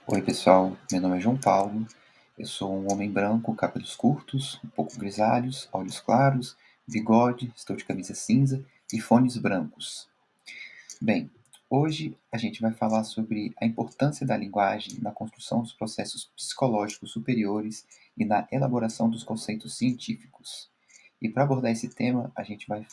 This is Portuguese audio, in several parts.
Oi pessoal, meu nome é João Paulo, eu sou um homem branco, cabelos curtos, um pouco grisalhos, olhos claros, bigode, estou de camisa cinza e fones brancos. Bem, hoje a gente vai falar sobre a importância da linguagem na construção dos processos psicológicos superiores e na elaboração dos conceitos científicos. E para abordar esse tema, a gente vai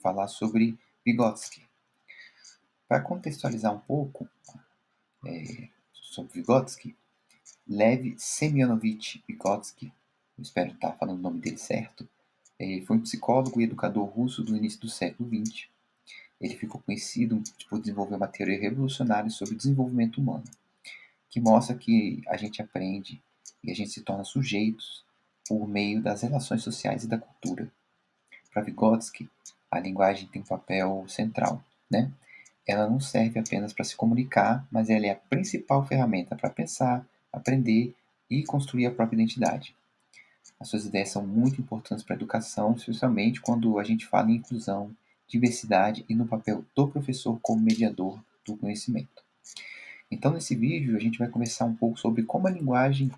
falar sobre Vygotsky. Para contextualizar um pouco sobre Vygotsky, Lev Semyonovich Vygotsky, eu espero estar falando o nome dele certo, foi um psicólogo e educador russo do início do século XX. Ele ficou conhecido por desenvolver uma teoria revolucionária sobre o desenvolvimento humano, que mostra que a gente aprende e a gente se torna sujeitos por meio das relações sociais e da cultura. Para Vygotsky, a linguagem tem um papel central, né? Ela não serve apenas para se comunicar, mas ela é a principal ferramenta para pensar, aprender e construir a própria identidade. As suas ideias são muito importantes para a educação, especialmente quando a gente fala em inclusão, diversidade e no papel do professor como mediador do conhecimento. Então, nesse vídeo, a gente vai conversar um pouco sobre como a linguagem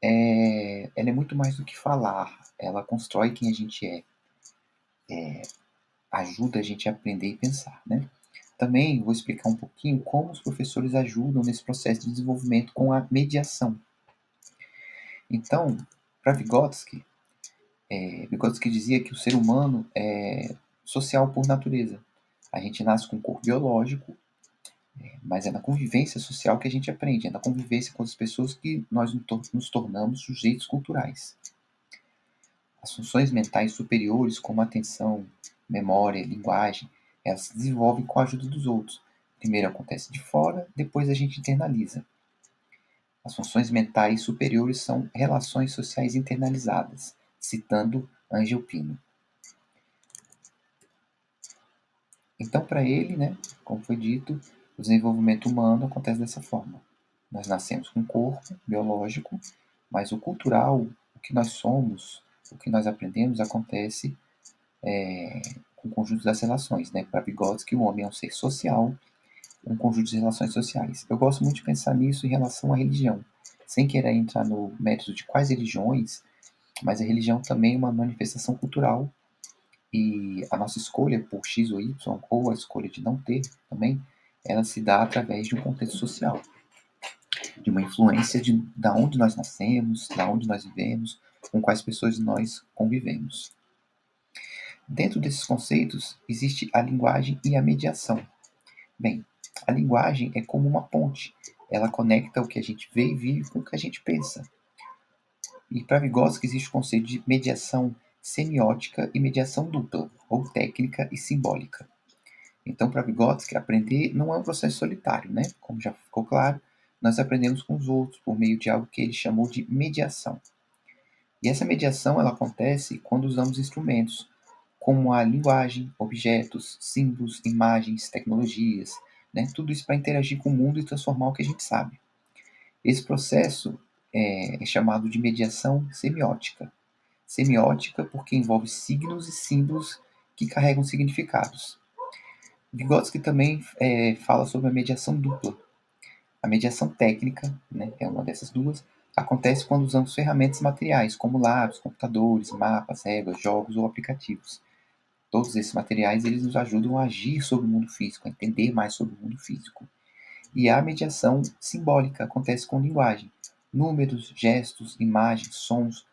ela é muito mais do que falar, ela constrói quem a gente ajuda a gente a aprender e pensar, né? Também vou explicar um pouquinho como os professores ajudam nesse processo de desenvolvimento com a mediação. Então, para Vygotsky dizia que o ser humano é social por natureza. A gente nasce com um corpo biológico, mas é na convivência social que a gente aprende, é na convivência com as pessoas que nós nos tornamos sujeitos culturais. As funções mentais superiores, como atenção, memória, linguagem, elas se desenvolvem com a ajuda dos outros. Primeiro acontece de fora, depois a gente internaliza. As funções mentais superiores são relações sociais internalizadas, citando Angel Pino. Então, para ele, né, como foi dito, o desenvolvimento humano acontece dessa forma. Nós nascemos com um corpo biológico, mas o cultural, o que nós somos, o que nós aprendemos, acontece com o conjunto das relações. Né? Para Vygotsky, o homem é um ser social, um conjunto de relações sociais. Eu gosto muito de pensar nisso em relação à religião, sem querer entrar no mérito de quais religiões, mas a religião também é uma manifestação cultural e a nossa escolha por X ou Y, ou a escolha de não ter também, ela se dá através de um contexto social, de uma influência da onde nós nascemos, da onde nós vivemos, com quais pessoas nós convivemos. Dentro desses conceitos, existe a linguagem e a mediação. Bem, a linguagem é como uma ponte. Ela conecta o que a gente vê e vive com o que a gente pensa. E para Vygotsky existe o conceito de mediação semiótica e mediação dupla, ou técnica e simbólica. Então, para Vygotsky, aprender não é um processo solitário, né? Como já ficou claro, nós aprendemos com os outros por meio de algo que ele chamou de mediação. E essa mediação ela acontece quando usamos instrumentos como a linguagem, objetos, símbolos, imagens, tecnologias, né? Tudo isso para interagir com o mundo e transformar o que a gente sabe. Esse processo é chamado de mediação semiótica. Semiótica porque envolve signos e símbolos que carregam significados. Vygotsky também fala sobre a mediação dupla. A mediação técnica, né, é uma dessas duas, acontece quando usamos ferramentas materiais, como lápis, computadores, mapas, réguas, jogos ou aplicativos. Todos esses materiais eles nos ajudam a agir sobre o mundo físico, a entender mais sobre o mundo físico. E a mediação simbólica acontece com linguagem. Números, gestos, imagens, sons,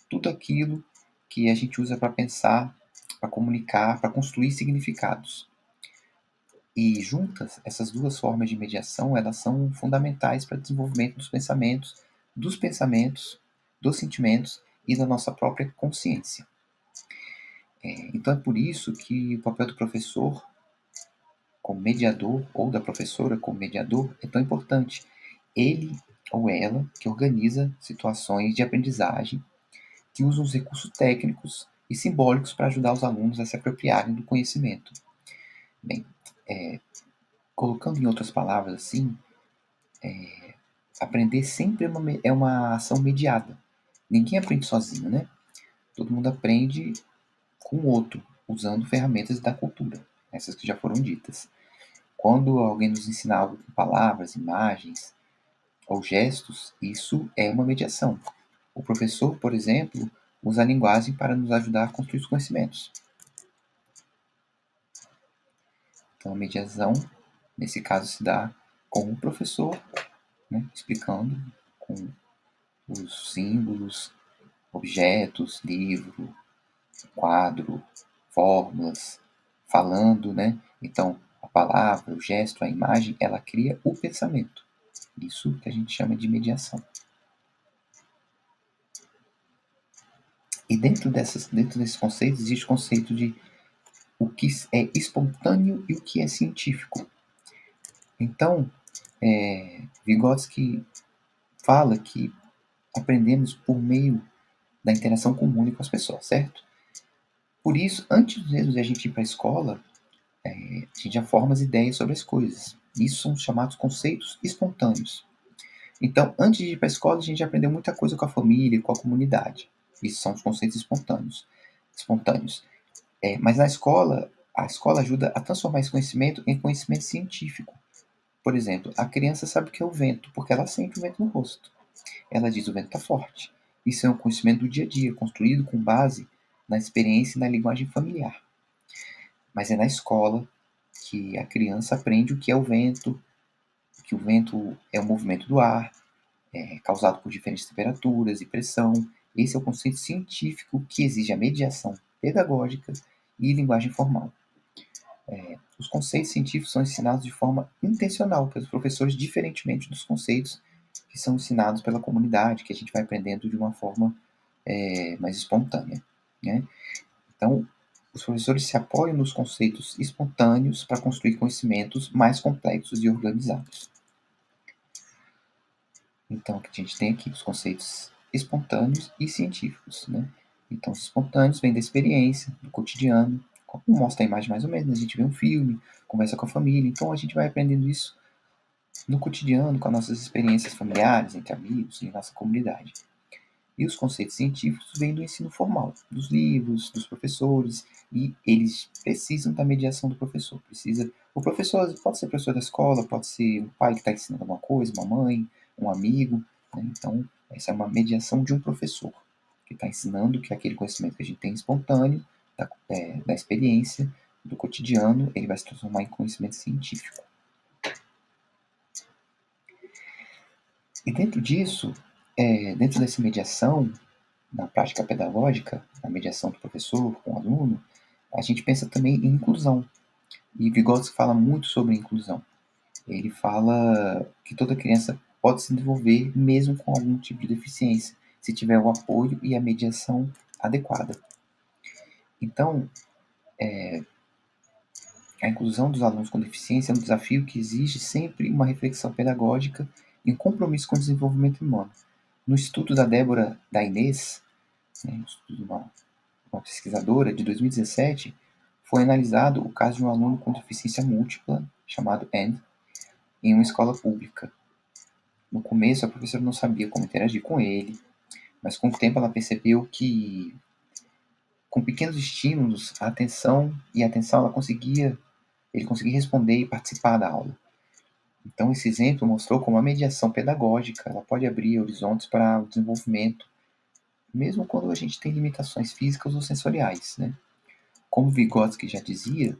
tudo aquilo que a gente usa para pensar, para comunicar, para construir significados. E juntas, essas duas formas de mediação, elas são fundamentais para o desenvolvimento dos pensamentos, dos sentimentos e da nossa própria consciência. Então é por isso que o papel do professor como mediador ou da professora como mediador é tão importante. Ele ou ela que organiza situações de aprendizagem, que usa os recursos técnicos e simbólicos para ajudar os alunos a se apropriarem do conhecimento. Bem, colocando em outras palavras assim, aprender sempre é uma ação mediada. Ninguém aprende sozinho, né? Todo mundo aprende com o outro, usando ferramentas da cultura, essas que já foram ditas. Quando alguém nos ensina algo com palavras, imagens, ou gestos, isso é uma mediação. O professor, por exemplo, usa a linguagem para nos ajudar a construir os conhecimentos. Então, a mediação, nesse caso, se dá com o professor, né, explicando com os símbolos, objetos, livro, quadro, fórmulas, falando, né? Então, a palavra, o gesto, a imagem, ela cria o pensamento. Isso que a gente chama de mediação. E dentro desses conceitos, existe o conceito de o que é espontâneo e o que é científico. Então, Vygotsky fala que aprendemos por meio da interação comum com as pessoas, certo? Por isso, antes mesmo de a gente ir para a escola, a gente já forma as ideias sobre as coisas. Isso são chamados conceitos espontâneos. Então, antes de ir para a escola, a gente já aprendeu muita coisa com a família, com a comunidade. Isso são os conceitos espontâneos. Mas a escola ajuda a transformar esse conhecimento em conhecimento científico. Por exemplo, a criança sabe o que é o vento, porque ela sente o vento no rosto. Ela diz: o vento está forte. Isso é um conhecimento do dia a dia, construído com base na experiência e na linguagem familiar. Mas é na escola que a criança aprende o que é o vento, que o vento é o movimento do ar, causado por diferentes temperaturas e pressão. Esse é o conceito científico que exige a mediação pedagógica e linguagem formal. Os conceitos científicos são ensinados de forma intencional pelos professores, diferentemente dos conceitos que são ensinados pela comunidade, que a gente vai aprendendo de uma forma mais espontânea, né? Então, os professores se apoiam nos conceitos espontâneos para construir conhecimentos mais complexos e organizados. Então, a gente tem aqui os conceitos espontâneos e científicos, né? Então, os espontâneos vêm da experiência, do cotidiano, como mostra a imagem mais ou menos, a gente vê um filme, conversa com a família, então a gente vai aprendendo isso no cotidiano, com as nossas experiências familiares, entre amigos e nossa comunidade. E os conceitos científicos vêm do ensino formal, dos livros, dos professores, e eles precisam da mediação do professor. O professor pode ser professor da escola, pode ser um pai que está ensinando alguma coisa, uma mãe, um amigo, né? Então, essa é uma mediação de um professor, que está ensinando que aquele conhecimento que a gente tem espontâneo, da experiência, do cotidiano, ele vai se transformar em conhecimento científico. E dentro disso, dentro dessa mediação, na prática pedagógica, na mediação do professor com o aluno, a gente pensa também em inclusão. E Vygotsky fala muito sobre inclusão. Ele fala que toda criança pode se desenvolver mesmo com algum tipo de deficiência, se tiver o apoio e a mediação adequada. Então, a inclusão dos alunos com deficiência é um desafio que exige sempre uma reflexão pedagógica e um compromisso com o desenvolvimento humano. No estudo da Débora Dainês, um estudo de uma pesquisadora, de 2017, foi analisado o caso de um aluno com deficiência múltipla, chamado Anne, em uma escola pública. No começo, a professora não sabia como interagir com ele, mas com o tempo ela percebeu que, com pequenos estímulos, a atenção ela ele conseguia responder e participar da aula. Então, esse exemplo mostrou como a mediação pedagógica ela pode abrir horizontes para o desenvolvimento, mesmo quando a gente tem limitações físicas ou sensoriais, né? Como Vygotsky já dizia,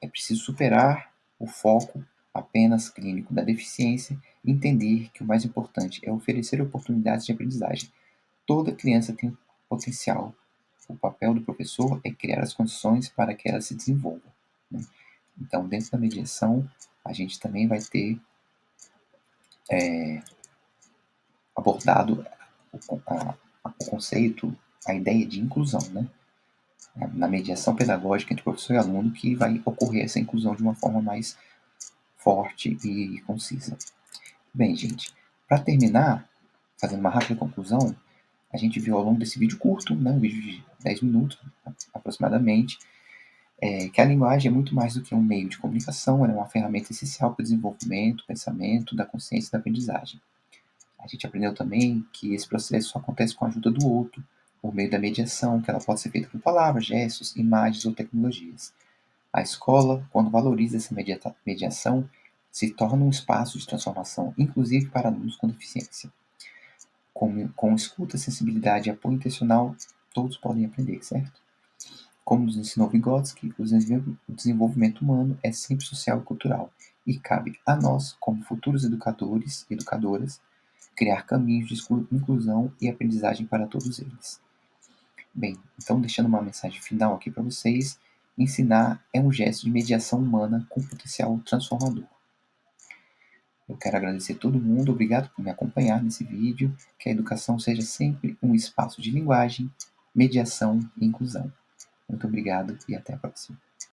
é preciso superar o foco apenas clínico da deficiência e entender que o mais importante é oferecer oportunidades de aprendizagem. Toda criança tem potencial. O papel do professor é criar as condições para que ela se desenvolva, né? Então, dentro da mediação, a gente também vai ter abordado o conceito, a ideia de inclusão, né? Na mediação pedagógica entre professor e aluno que vai ocorrer essa inclusão de uma forma mais forte e concisa. Bem, gente, para terminar, fazendo uma rápida conclusão, a gente viu ao longo desse vídeo curto, né, um vídeo de 10 minutos aproximadamente, que a linguagem é muito mais do que um meio de comunicação, ela é uma ferramenta essencial para o desenvolvimento, pensamento, da consciência e da aprendizagem. A gente aprendeu também que esse processo só acontece com a ajuda do outro, por meio da mediação, que ela pode ser feita com palavras, gestos, imagens ou tecnologias. A escola, quando valoriza essa mediação, se torna um espaço de transformação, inclusive para alunos com deficiência. Com escuta, sensibilidade e apoio intencional, todos podem aprender, certo? Como nos ensinou Vygotsky, o desenvolvimento humano é sempre social e cultural, e cabe a nós, como futuros educadores e educadoras, criar caminhos de inclusão e aprendizagem para todos eles. Bem, então deixando uma mensagem final aqui para vocês, ensinar é um gesto de mediação humana com potencial transformador. Eu quero agradecer a todo mundo, obrigado por me acompanhar nesse vídeo, que a educação seja sempre um espaço de linguagem, mediação e inclusão. Muito obrigado e até a próxima.